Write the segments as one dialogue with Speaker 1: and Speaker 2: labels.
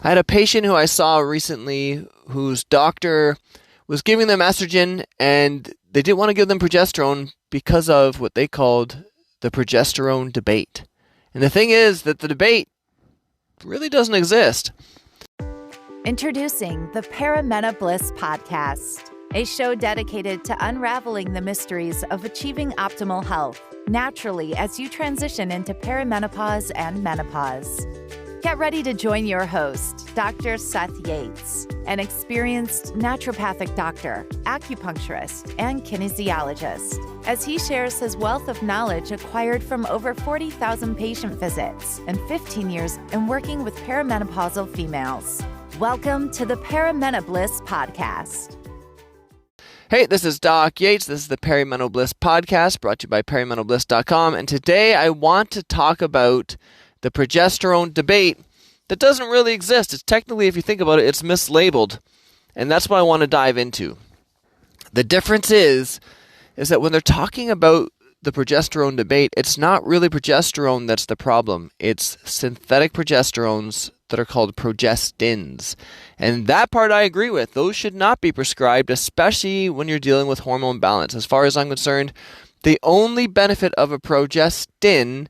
Speaker 1: I had a patient who I saw recently whose doctor was giving them estrogen and they didn't want to give them progesterone because of what they called the progesterone debate. And the thing is that the debate really doesn't exist.
Speaker 2: Introducing the Paramena Bliss Podcast, a show dedicated to unraveling the mysteries of achieving optimal health naturally as you transition into perimenopause and menopause. Get ready to join your host, Dr. Seth Yates, an experienced naturopathic doctor, acupuncturist, and kinesiologist, as he shares his wealth of knowledge acquired from over 40,000 patient visits and 15 years in working with perimenopausal females. Welcome to the Paramena Bliss Podcast.
Speaker 1: Hey, this is Doc Yates. This is the Paramena Bliss Podcast brought to you by PerimentalBliss.com. And today I want to talk about the progesterone debate that doesn't really exist. It's technically, if you think about it, it's mislabeled. And that's what I want to dive into. The difference is that when they're talking about the progesterone debate, it's not really progesterone that's the problem. It's synthetic progesterones that are called progestins. And that part I agree with. Those should not be prescribed, especially when you're dealing with hormone balance. As far as I'm concerned, the only benefit of a progestin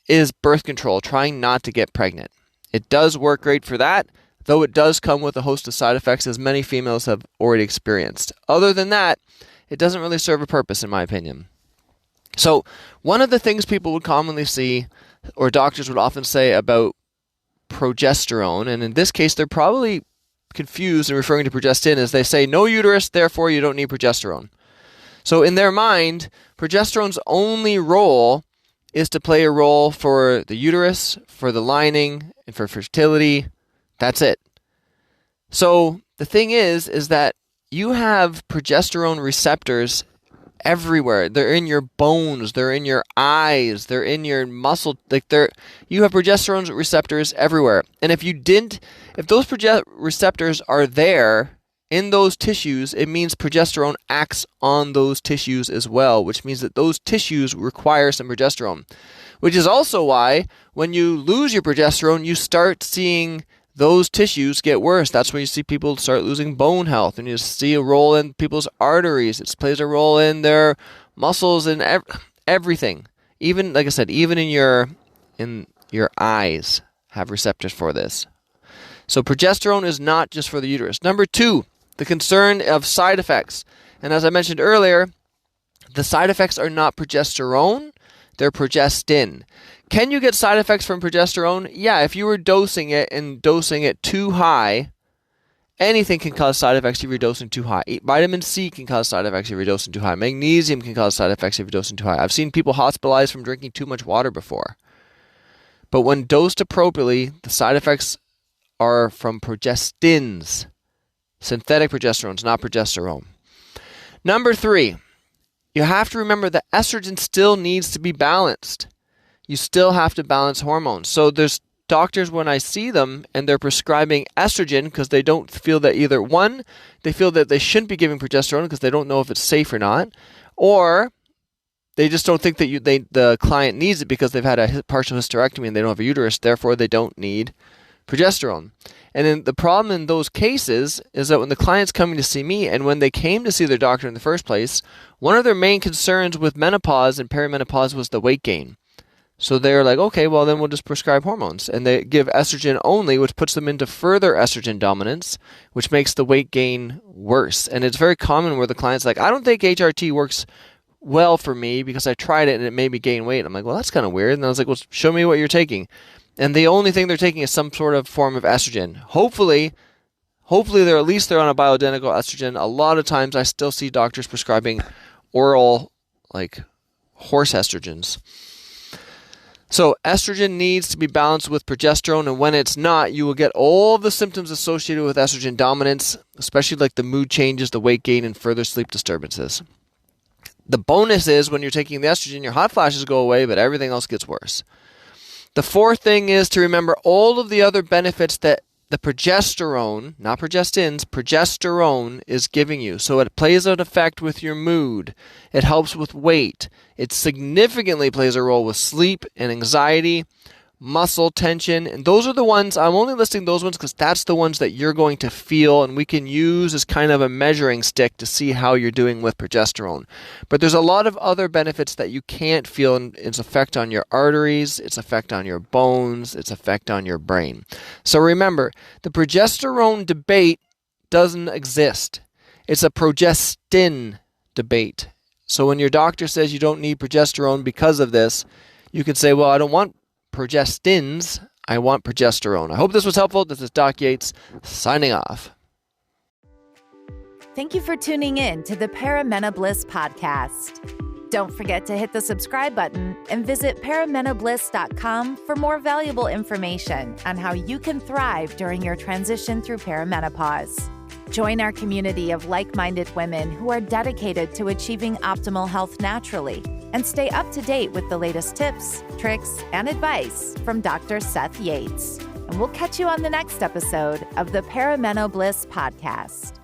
Speaker 1: is birth control, trying not to get pregnant. It does work great for that, though it does come with a host of side effects, as many females have already experienced. Other than that, it doesn't really serve a purpose, in my opinion. So, one of the things people would commonly see, or doctors would often say about progesterone, and in this case, they're probably confused in referring to progestin, is they say, no uterus, therefore you don't need progesterone. So, in their mind, progesterone's only role is to play a role for the uterus, for the lining, and for fertility. That's it. So the thing is that you have progesterone receptors everywhere. They're in your bones, they're in your eyes, they're in your muscle. You have progesterone receptors everywhere. And if those receptors are there in those tissues, it means progesterone acts on those tissues as well, which means that those tissues require some progesterone, which is also why when you lose your progesterone, you start seeing those tissues get worse. That's when you see people start losing bone health, and you see a role in people's arteries. It plays a role in their muscles and everything. Even, like I said, even in your eyes have receptors for this. So progesterone is not just for the uterus. Number 2, the concern of side effects. And as I mentioned earlier, the side effects are not progesterone, they're progestin. Can you get side effects from progesterone? Yeah, if you were dosing it too high, anything can cause side effects if you're dosing too high. Vitamin C can cause side effects if you're dosing too high. Magnesium can cause side effects if you're dosing too high. I've seen people hospitalized from drinking too much water before. But when dosed appropriately, the side effects are from progestins. Synthetic progesterones, not progesterone. Number 3, you have to remember that estrogen still needs to be balanced. You still have to balance hormones. So there's doctors, when I see them, and they're prescribing estrogen because they don't feel that either one, they feel that they shouldn't be giving progesterone because they don't know if it's safe or not, or they just don't think that the client needs it because they've had a partial hysterectomy and they don't have a uterus, therefore they don't need progesterone. And then the problem in those cases is that when the client's coming to see me, and when they came to see their doctor in the first place, one of their main concerns with menopause and perimenopause was the weight gain. So they're like, okay, well then we'll just prescribe hormones. And they give estrogen only, which puts them into further estrogen dominance, which makes the weight gain worse. And it's very common where the client's like, I don't think HRT works well for me because I tried it and it made me gain weight. I'm like, well, that's kind of weird. And I was like, well, show me what you're taking. And the only thing they're taking is some sort of form of estrogen. Hopefully they're on a bioidentical estrogen. A lot of times I still see doctors prescribing oral, like horse estrogens. So estrogen needs to be balanced with progesterone, and when it's not, you will get all of the symptoms associated with estrogen dominance, especially like the mood changes, the weight gain, and further sleep disturbances. The bonus is when you're taking the estrogen, your hot flashes go away, but everything else gets worse. The fourth thing is to remember all of the other benefits that the progesterone, not progestins, progesterone is giving you. So it plays an effect with your mood. It helps with weight. It significantly plays a role with sleep and anxiety, muscle tension. And those are the ones, I'm only listing those ones because that's the ones that you're going to feel and we can use as kind of a measuring stick to see how you're doing with progesterone. But there's a lot of other benefits that you can't feel, and its effect on your arteries, its effect on your bones, its effect on your brain. So remember, the progesterone debate doesn't exist. It's a progestin debate. So when your doctor says you don't need progesterone because of this, you can say, well, I don't want progestins, I want progesterone. I hope this was helpful. This is Doc Yates signing off.
Speaker 2: Thank you for tuning in to the Paramenobliss podcast. Don't forget to hit the subscribe button and visit paramenobliss.com for more valuable information on how you can thrive during your transition through perimenopause. Join our community of like-minded women who are dedicated to achieving optimal health naturally, and stay up to date with the latest tips, tricks, and advice from Dr. Seth Yates. And we'll catch you on the next episode of the Paramenobliss podcast.